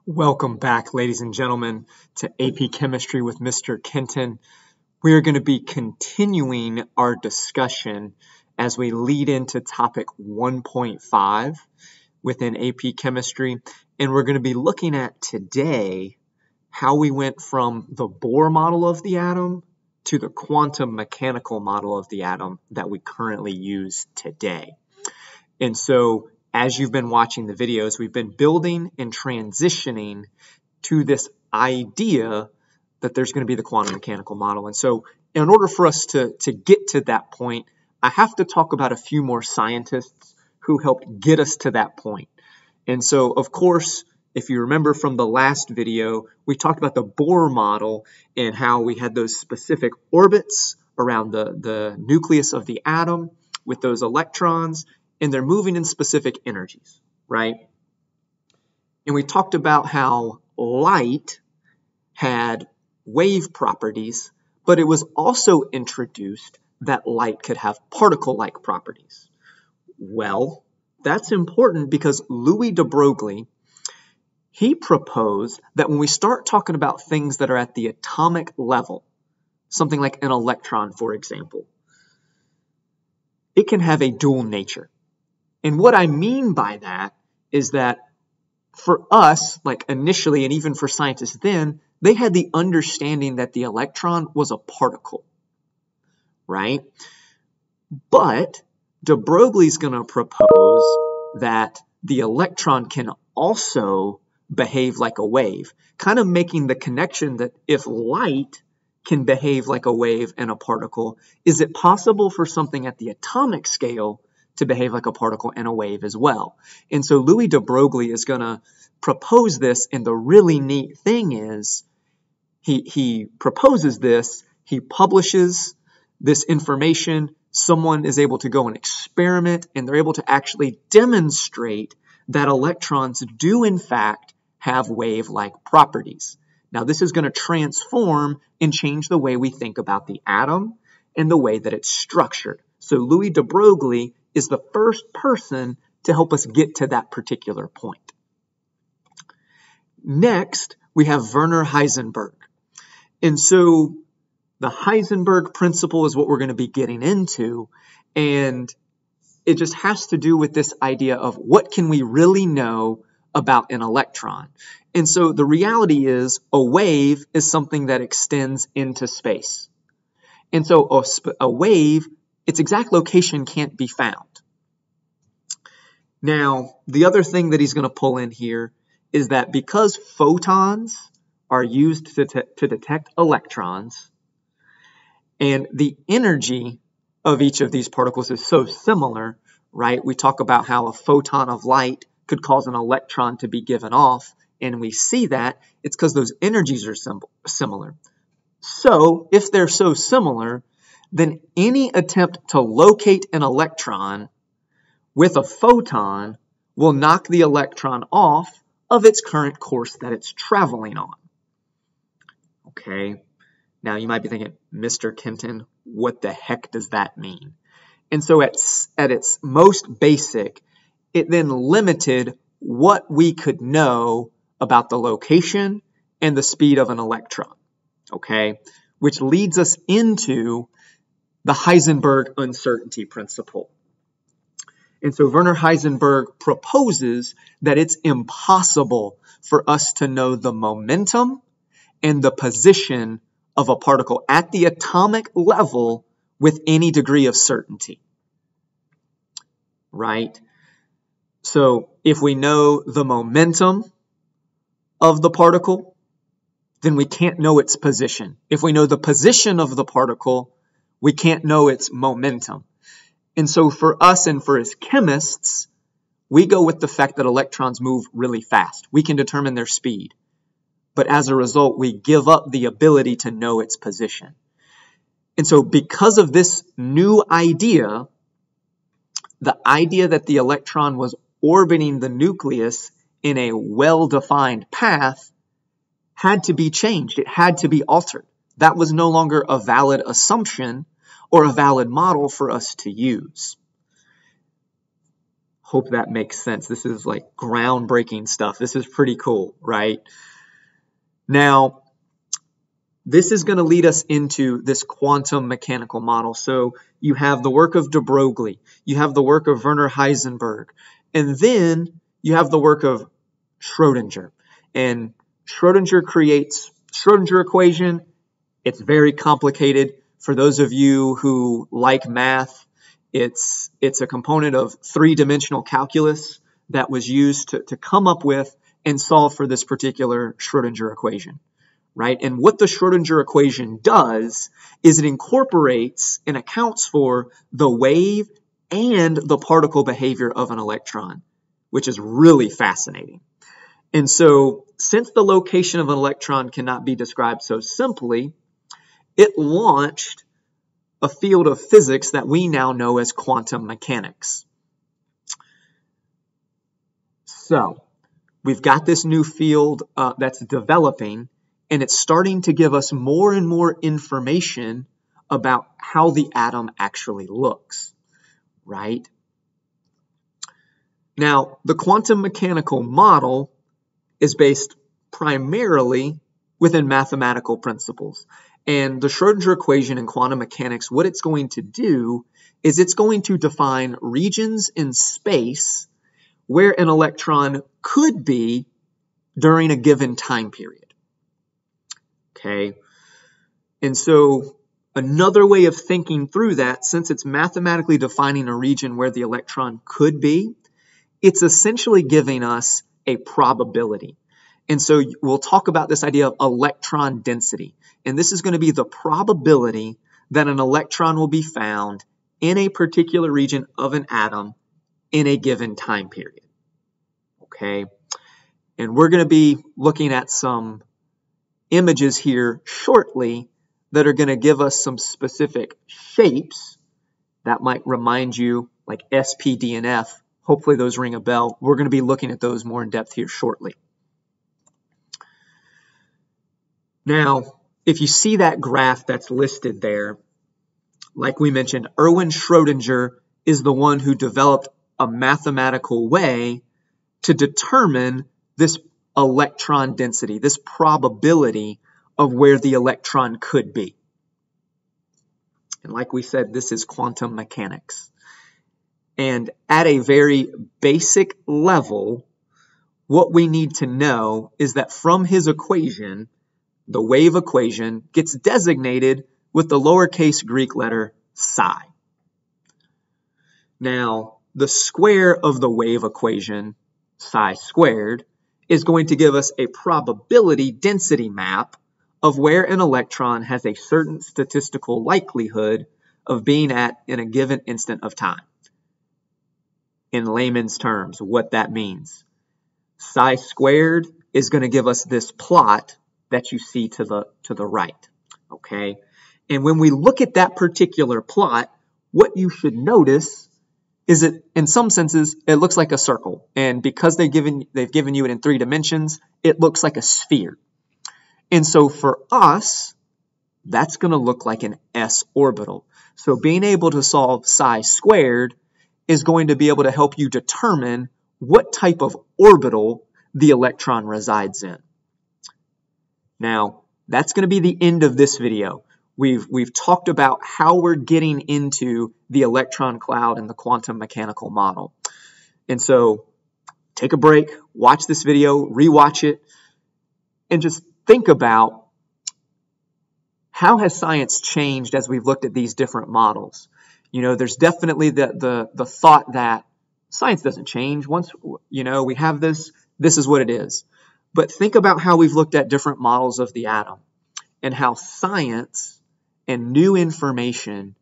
Welcome back, ladies and gentlemen, to AP Chemistry with Mr. Kenton. We are going to be continuing our discussion as we lead into topic 1.5 within AP Chemistry, and we're going to be looking at today how we went from the Bohr model of the atom to the quantum mechanical model of the atom that we currently use today. And so as you've been watching the videos, we've been building and transitioning to this idea that there's going to be the quantum mechanical model. And so in order for us to get to that point, I have to talk about a few more scientists who helped get us to that point. And so, of course, if you remember from the last video, we talked about the Bohr model and how we had those specific orbits around the nucleus of the atom with those electrons, and they're moving in specific energies, right? And we talked about how light had wave properties, but it was also introduced that light could have particle-like properties. Well, that's important because Louis de Broglie, he proposed that when we start talking about things that are at the atomic level, something like an electron, for example, it can have a dual nature. And what I mean by that is that for us, like initially, and even for scientists then, they had the understanding that the electron was a particle, right? But de Broglie's going to propose that the electron can also behave like a wave, kind of making the connection that if light can behave like a wave and a particle, is it possible for something at the atomic scale to behave like a particle and a wave as well? And so Louis de Broglie is going to propose this, and the really neat thing is he proposes this, he publishes this information, someone is able to go and experiment, and they're able to actually demonstrate that electrons do in fact have wave-like properties. Now this is going to transform and change the way we think about the atom and the way that it's structured. So Louis de Broglie is the first person to help us get to that particular point. Next, we have Werner Heisenberg. And so the Heisenberg principle is what we're going to be getting into, and it just has to do with this idea of what can we really know about an electron. And so the reality is a wave is something that extends into space. And so a wave, its exact location can't be found. Now, the other thing that he's going to pull in here is that because photons are used to detect electrons, and the energy of each of these particles is so similar, right? We talk about how a photon of light could cause an electron to be given off, and we see that it's because those energies are similar. So, if they're so similar, then any attempt to locate an electron with a photon will knock the electron off of its current course that it's traveling on. Okay, now you might be thinking, Mr. Kenton, what the heck does that mean? And so at its most basic, it then limited what we could know about the location and the speed of an electron, okay? Which leads us into the Heisenberg uncertainty principle. And so Werner Heisenberg proposes that it's impossible for us to know the momentum and the position of a particle at the atomic level with any degree of certainty, right? So if we know the momentum of the particle, then we can't know its position. If we know the position of the particle, we can't know its momentum. And so for us and for as chemists, we go with the fact that electrons move really fast. We can determine their speed. But as a result, we give up the ability to know its position. And so because of this new idea, the idea that the electron was orbiting the nucleus in a well-defined path had to be changed. It had to be altered. That was no longer a valid assumption or a valid model for us to use. Hope that makes sense. This is like groundbreaking stuff. This is pretty cool, right? Now, this is going to lead us into this quantum mechanical model. So you have the work of de Broglie, you have the work of Werner Heisenberg, and then you have the work of Schrodinger. And Schrodinger creates Schrodinger equation. It's very complicated. For those of you who like math, it's a component of three-dimensional calculus that was used to come up with and solve for this particular Schrodinger equation. Right? And what the Schrodinger equation does is it incorporates and accounts for the wave and the particle behavior of an electron, which is really fascinating. And so, since the location of an electron cannot be described so simply, it launched a field of physics that we now know as quantum mechanics. So, we've got this new field that's developing, and it's starting to give us more and more information about how the atom actually looks, right? Now, the quantum mechanical model is based primarily within mathematical principles. And the Schrodinger equation in quantum mechanics, what it's going to do is it's going to define regions in space where an electron could be during a given time period. Okay, and so another way of thinking through that, since it's mathematically defining a region where the electron could be, it's essentially giving us a probability. And so we'll talk about this idea of electron density. And this is going to be the probability that an electron will be found in a particular region of an atom in a given time period. Okay, and we're going to be looking at some images here shortly that are going to give us some specific shapes that might remind you, like SP, D, and F. Hopefully those ring a bell. We're going to be looking at those more in depth here shortly. Now, if you see that graph that's listed there, like we mentioned, Erwin Schrodinger is the one who developed a mathematical way to determine this electron density, this probability of where the electron could be. And like we said, this is quantum mechanics. And at a very basic level, what we need to know is that from his equation, the wave equation gets designated with the lowercase Greek letter psi. Now, the square of the wave equation, psi squared, is going to give us a probability density map of where an electron has a certain statistical likelihood of being at in a given instant of time. In layman's terms, what that means. Psi squared is going to give us this plot that you see to the right. Okay? And when we look at that particular plot, what you should notice is that in some senses, it looks like a circle. And because they've given you it in 3 dimensions, it looks like a sphere. And so for us, that's going to look like an s orbital. So being able to solve psi squared is going to be able to help you determine what type of orbital the electron resides in. Now, that's going to be the end of this video. We've talked about how we're getting into the electron cloud and the quantum mechanical model. And so take a break, watch this video, rewatch it, and just think about how has science changed as we've looked at these different models. You know, there's definitely the thought that science doesn't change. Once, we have this is what it is. But think about how we've looked at different models of the atom and how science and new information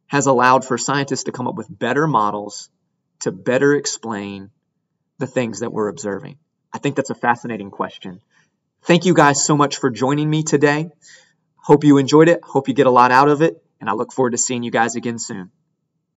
has allowed for scientists to come up with better models to better explain the things that we're observing. I think that's a fascinating question. Thank you guys so much for joining me today. Hope you enjoyed it. Hope you get a lot out of it. And I look forward to seeing you guys again soon.